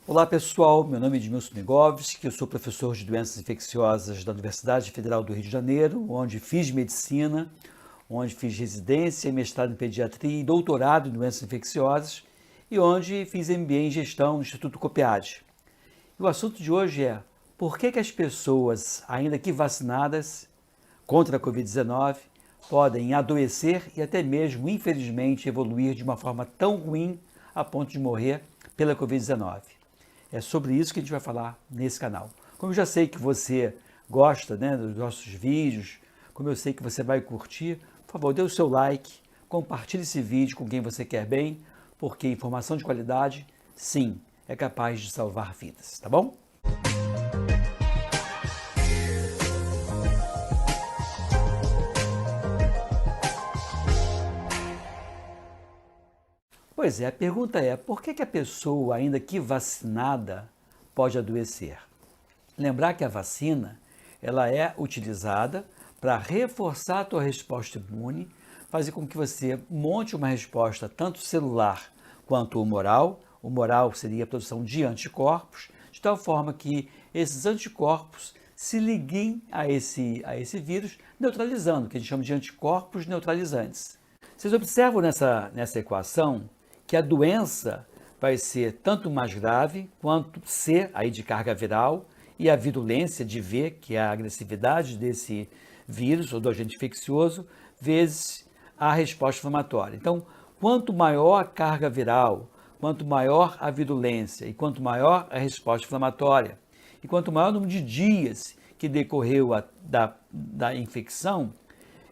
Olá pessoal, meu nome é Edmilson Migovski, eu sou professor de doenças infecciosas da Universidade Federal do Rio de Janeiro, onde fiz medicina, onde fiz residência, mestrado em pediatria e doutorado em doenças infecciosas e onde fiz MBA em gestão no Instituto Copiade. E o assunto de hoje é por que as pessoas, ainda que vacinadas contra a Covid-19, podem adoecer e até mesmo, infelizmente, evoluir de uma forma tão ruim a ponto de morrer pela Covid-19. É sobre isso que a gente vai falar nesse canal. Como eu já sei que você gosta, dos nossos vídeos, como eu sei que você vai curtir, por favor, dê o seu like, compartilhe esse vídeo com quem você quer bem, porque informação de qualidade, sim, é capaz de salvar vidas, tá bom? Pois é, a pergunta é, por que a pessoa, ainda que vacinada, pode adoecer? Lembrar que a vacina, ela é utilizada para reforçar a tua resposta imune, fazer com que você monte uma resposta tanto celular quanto humoral. Humoral seria a produção de anticorpos, de tal forma que esses anticorpos se liguem a esse vírus, neutralizando, que a gente chama de anticorpos neutralizantes. Vocês observam nessa equação que a doença vai ser tanto mais grave quanto C, aí de carga viral, e a virulência de V, que é a agressividade desse vírus ou do agente infeccioso, vezes a resposta inflamatória. Então, quanto maior a carga viral, quanto maior a virulência e quanto maior a resposta inflamatória, e quanto maior o número de dias que decorreu da infecção,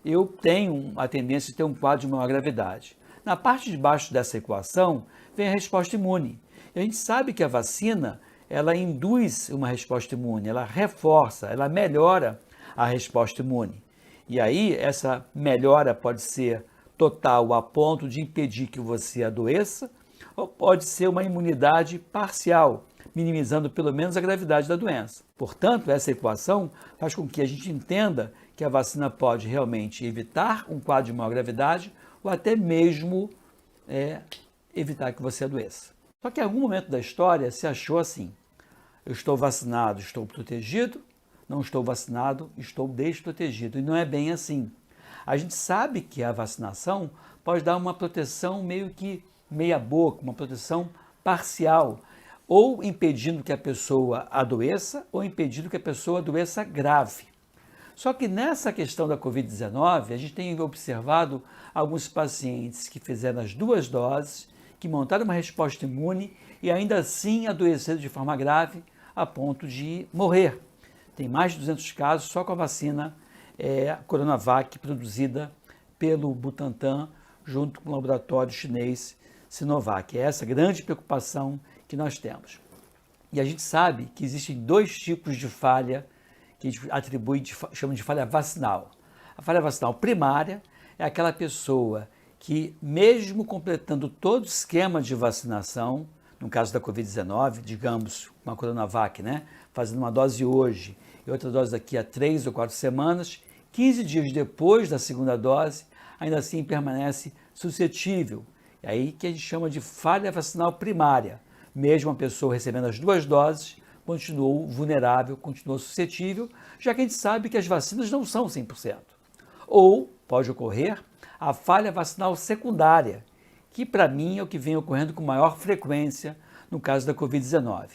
eu tenho a tendência de ter um quadro de maior gravidade. Na parte de baixo dessa equação vem a resposta imune. E a gente sabe que a vacina, ela induz uma resposta imune, ela reforça, ela melhora a resposta imune. E aí essa melhora pode ser total a ponto de impedir que você adoeça, ou pode ser uma imunidade parcial, minimizando pelo menos a gravidade da doença. Portanto, essa equação faz com que a gente entenda que a vacina pode realmente evitar um quadro de maior gravidade ou até mesmo evitar que você adoeça. Só que em algum momento da história se achou assim, eu estou vacinado, estou protegido, não estou vacinado, estou desprotegido. E não é bem assim. A gente sabe que a vacinação pode dar uma proteção meio que meia boca, uma proteção parcial, ou impedindo que a pessoa adoeça, ou impedindo que a pessoa adoeça grave. Só que nessa questão da Covid-19, a gente tem observado alguns pacientes que fizeram as 2 doses, que montaram uma resposta imune e ainda assim adoeceram de forma grave a ponto de morrer. Tem mais de 200 casos só com a vacina Coronavac produzida pelo Butantan junto com o laboratório chinês Sinovac. É essa grande preocupação que nós temos. E a gente sabe que existem 2 tipos de falha que a gente atribui, chama de falha vacinal. A falha vacinal primária é aquela pessoa que, mesmo completando todo o esquema de vacinação, no caso da Covid-19, digamos, uma Coronavac, fazendo uma dose hoje e outra dose daqui a 3 ou 4 semanas, 15 dias depois da segunda dose, ainda assim permanece suscetível. É aí que a gente chama de falha vacinal primária. Mesmo a pessoa recebendo as 2 doses, continuou vulnerável, continuou suscetível, já que a gente sabe que as vacinas não são 100%. Ou pode ocorrer a falha vacinal secundária, que para mim é o que vem ocorrendo com maior frequência no caso da Covid-19.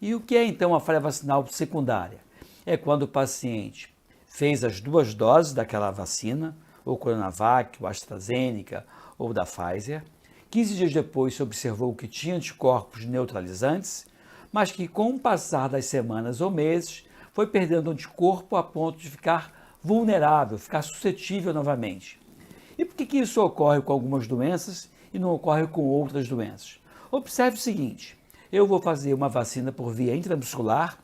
E o que é então a falha vacinal secundária? É quando o paciente fez as 2 doses daquela vacina, ou Coronavac, ou AstraZeneca, ou da Pfizer. 15 dias depois se observou que tinha anticorpos neutralizantes, mas que com o passar das semanas ou meses foi perdendo anticorpo a ponto de ficar vulnerável, ficar suscetível novamente. E por que isso ocorre com algumas doenças e não ocorre com outras doenças? Observe o seguinte, eu vou fazer uma vacina por via intramuscular,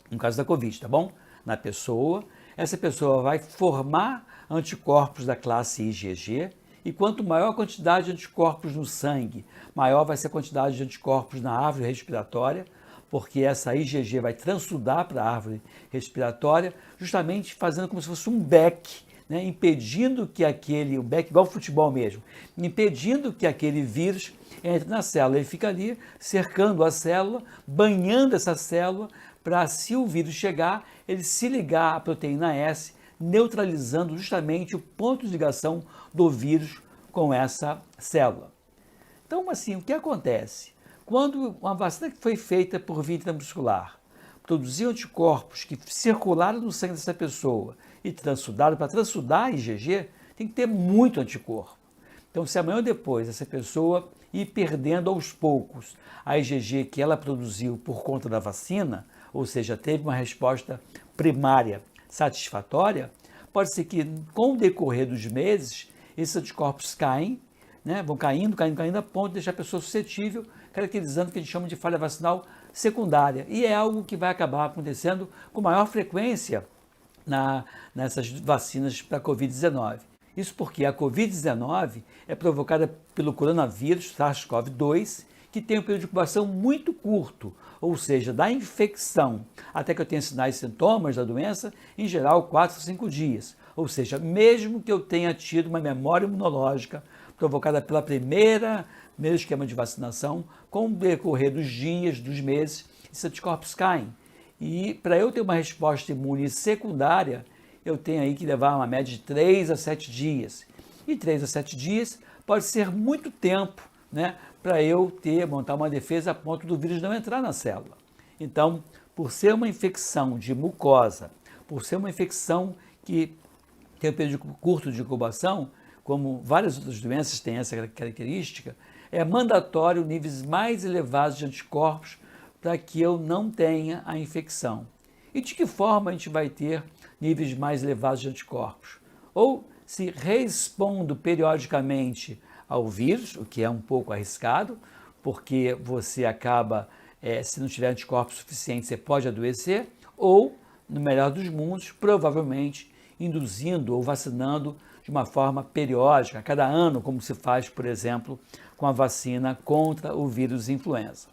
no caso da Covid, tá bom? Na pessoa, essa pessoa vai formar anticorpos da classe IgG, e quanto maior a quantidade de anticorpos no sangue, maior vai ser a quantidade de anticorpos na árvore respiratória, porque essa IgG vai transudar para a árvore respiratória, justamente fazendo como se fosse um beck né, impedindo que aquele, igual futebol mesmo, impedindo que aquele vírus entre na célula. Ele fica ali cercando a célula, banhando essa célula, para, se o vírus chegar, ele se ligar à proteína S, neutralizando justamente o ponto de ligação do vírus com essa célula. Então, assim, o que acontece? Quando uma vacina que foi feita por via intramuscular produziu anticorpos que circularam no sangue dessa pessoa e transsudaram, para transudar a IgG, tem que ter muito anticorpo. Então, se amanhã ou depois essa pessoa ir perdendo aos poucos a IgG que ela produziu por conta da vacina, ou seja, teve uma resposta primária satisfatória, pode ser que com o decorrer dos meses, esses anticorpos caem, né, vão caindo a ponto de deixar a pessoa suscetível, caracterizando o que a gente chama de falha vacinal secundária. E é algo que vai acabar acontecendo com maior frequência nessas vacinas para a Covid-19. Isso porque a Covid-19 é provocada pelo coronavírus SARS-CoV-2, que tem um período de incubação muito curto, ou seja, da infecção até que eu tenha sinais e sintomas da doença, em geral 4 a 5 dias. Ou seja, mesmo que eu tenha tido uma memória imunológica provocada pelo primeiro esquema de vacinação, com o decorrer dos dias, dos meses, esses anticorpos caem. E para eu ter uma resposta imune secundária, eu tenho aí que levar uma média de 3 a 7 dias. E 3 a 7 dias pode ser muito tempo, né, para eu montar uma defesa a ponto do vírus não entrar na célula. Então, por ser uma infecção de mucosa, por ser uma infecção que tem um período curto de incubação, como várias outras doenças têm essa característica, é mandatório níveis mais elevados de anticorpos para que eu não tenha a infecção. E de que forma a gente vai ter níveis mais elevados de anticorpos? Ou se respondo periodicamente ao vírus, o que é um pouco arriscado, porque você acaba, se não tiver anticorpos suficientes, você pode adoecer, ou, no melhor dos mundos, provavelmente induzindo ou vacinando de uma forma periódica, a cada ano, como se faz, por exemplo, com a vacina contra o vírus influenza.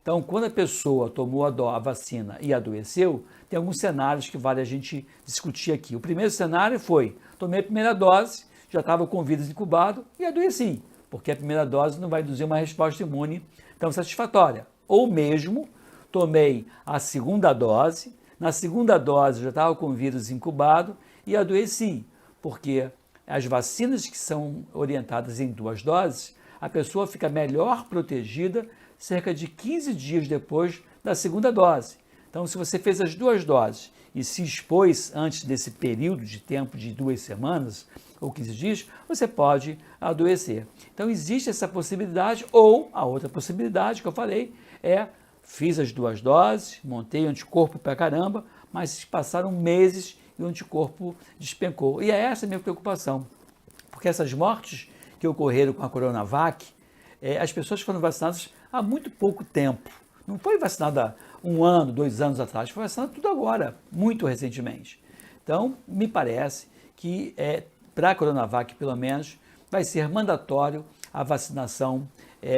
Então, quando a pessoa tomou a vacina e adoeceu, tem alguns cenários que vale a gente discutir aqui. O primeiro cenário foi, tomei a primeira dose, já estava com o vírus incubado e adoeci, porque a primeira dose não vai induzir uma resposta imune tão satisfatória. Ou mesmo, tomei a segunda dose, na segunda dose já estava com o vírus incubado e adoeci, porque as vacinas que são orientadas em 2 doses, a pessoa fica melhor protegida cerca de 15 dias depois da segunda dose. Então, se você fez as 2 doses e se expôs antes desse período de tempo de 2 semanas ou 15 dias, você pode adoecer. Então, existe essa possibilidade, ou a outra possibilidade que eu falei é, fiz as 2 doses, montei anticorpo pra caramba, mas passaram meses e o anticorpo despencou. E é essa a minha preocupação, porque essas mortes que ocorreram com a Coronavac, as pessoas foram vacinadas há muito pouco tempo. Não foi vacinada 1 ano, 2 anos atrás, foi vacinada tudo agora, muito recentemente. Então, me parece que para a Coronavac, pelo menos, vai ser mandatório a vacinação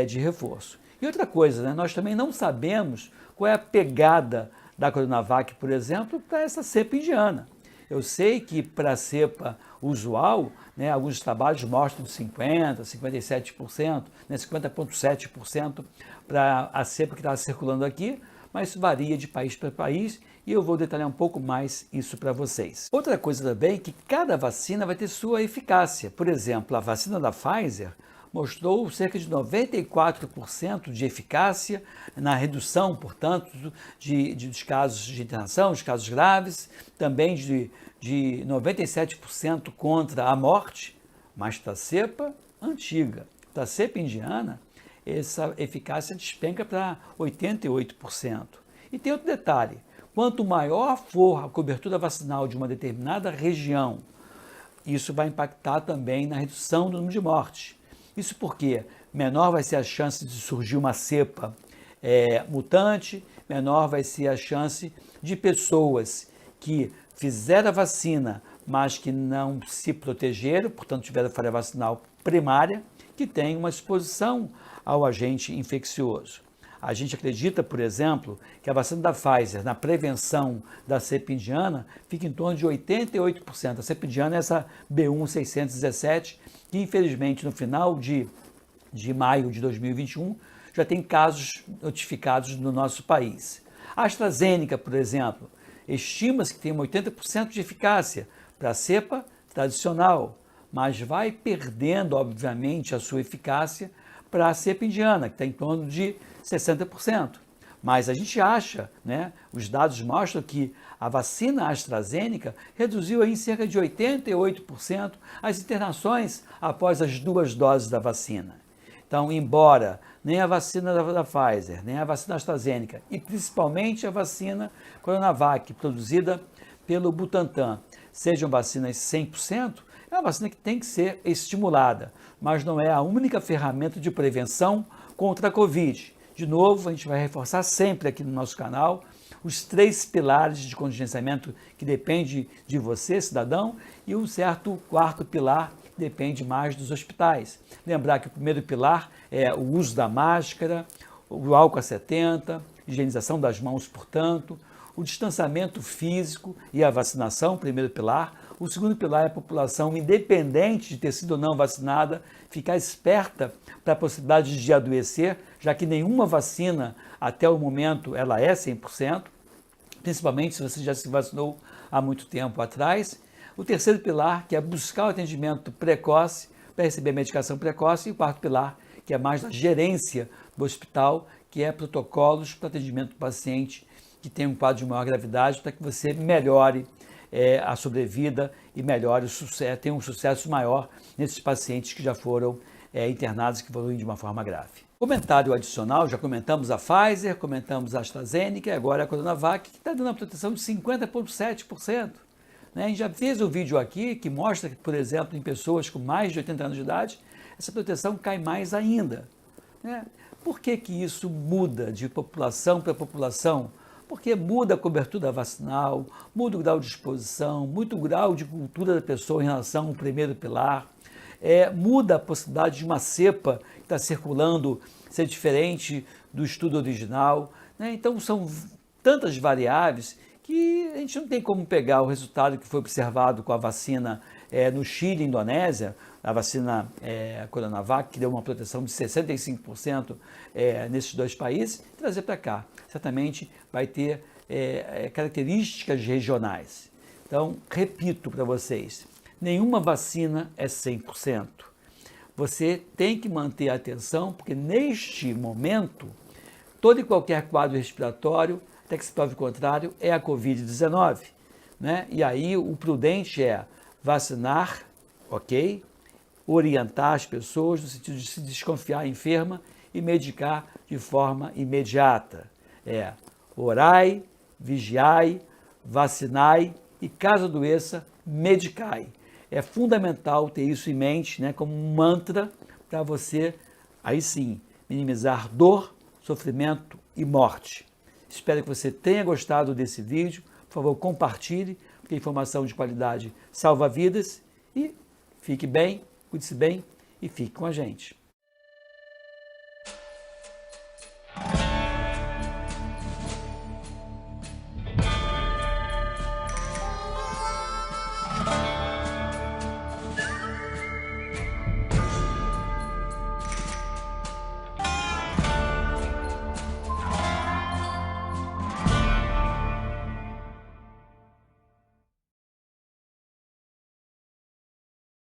de reforço. E outra coisa, né, nós também não sabemos qual é a pegada da Coronavac, por exemplo, para essa cepa indiana. Eu sei que para a cepa usual, né, alguns trabalhos mostram 50%, 57%, né, 50,7% para a cepa que está circulando aqui, mas isso varia de país para país e eu vou detalhar um pouco mais isso para vocês. Outra coisa também é que cada vacina vai ter sua eficácia. Por exemplo, a vacina da Pfizer mostrou cerca de 94% de eficácia na redução, portanto, dos casos de internação, dos casos graves, também de 97% contra a morte, mas para a cepa antiga, para a cepa indiana, essa eficácia despenca para 88%. E tem outro detalhe, quanto maior for a cobertura vacinal de uma determinada região, isso vai impactar também na redução do número de mortes. Isso porque menor vai ser a chance de surgir uma cepa mutante, menor vai ser a chance de pessoas que fizeram a vacina, mas que não se protegeram, portanto tiveram falha vacinal primária, que tem uma exposição ao agente infeccioso. A gente acredita, por exemplo, que a vacina da Pfizer, na prevenção da cepa indiana, fica em torno de 88%. A cepa indiana é essa B1617, que infelizmente no final de maio de 2021 já tem casos notificados no nosso país. A AstraZeneca, por exemplo, estima-se que tem 80% de eficácia para a cepa tradicional, mas vai perdendo, obviamente, a sua eficácia para a cepa indiana, que está em torno de 60%. Mas a gente acha, os dados mostram que a vacina AstraZeneca reduziu em cerca de 88% as internações após as 2 doses da vacina. Então, embora nem a vacina da Pfizer, nem a vacina AstraZeneca e principalmente a vacina Coronavac, produzida pelo Butantan, sejam vacinas 100%, é uma vacina que tem que ser estimulada, mas não é a única ferramenta de prevenção contra a Covid. De novo, a gente vai reforçar sempre aqui no nosso canal os 3 pilares de contingenciamento que depende de você, cidadão, e um certo 4º pilar que depende mais dos hospitais. Lembrar que o primeiro pilar é o uso da máscara, o álcool a 70, higienização das mãos, portanto, o distanciamento físico e a vacinação, primeiro pilar. O segundo pilar é a população, independente de ter sido ou não vacinada, ficar esperta para a possibilidade de adoecer, já que nenhuma vacina, até o momento, ela é 100%, principalmente se você já se vacinou há muito tempo atrás. O terceiro pilar, que é buscar o atendimento precoce, para receber medicação precoce. E o 4º pilar, que é mais da gerência do hospital, que é protocolos para atendimento do paciente que tem um quadro de maior gravidade, para que você melhore a sobrevida e melhore tenha um sucesso maior nesses pacientes que já foram internados e que evoluem de uma forma grave. Comentário adicional, já comentamos a Pfizer, comentamos a AstraZeneca e agora a Coronavac, que está dando uma proteção de 50,7%. A gente já fez um vídeo aqui que mostra que, por exemplo, em pessoas com mais de 80 anos de idade, essa proteção cai mais ainda. Por que isso muda de população para população? Porque muda a cobertura vacinal, muda o grau de exposição, muda o grau de cultura da pessoa em relação ao primeiro pilar, muda a possibilidade de uma cepa que está circulando ser diferente do estudo original. Então, são tantas variáveis que a gente não tem como pegar o resultado que foi observado com a vacina no Chile e Indonésia, a vacina Coronavac, que deu uma proteção de 65% nesses 2 países, e trazer para cá. Certamente vai ter características regionais. Então, repito para vocês, nenhuma vacina é 100%. Você tem que manter a atenção, porque neste momento, todo e qualquer quadro respiratório, até que se prove o contrário, é a Covid-19. E aí o prudente é vacinar, ok? Orientar as pessoas no sentido de se desconfiar enferma e medicar de forma imediata. Orai, vigiai, vacinai e, caso adoeça, medicai. É fundamental ter isso em mente, como um mantra para você, aí sim, minimizar dor, sofrimento e morte. Espero que você tenha gostado desse vídeo. Por favor, compartilhe, porque informação de qualidade salva vidas. E fique bem, cuide-se bem e fique com a gente.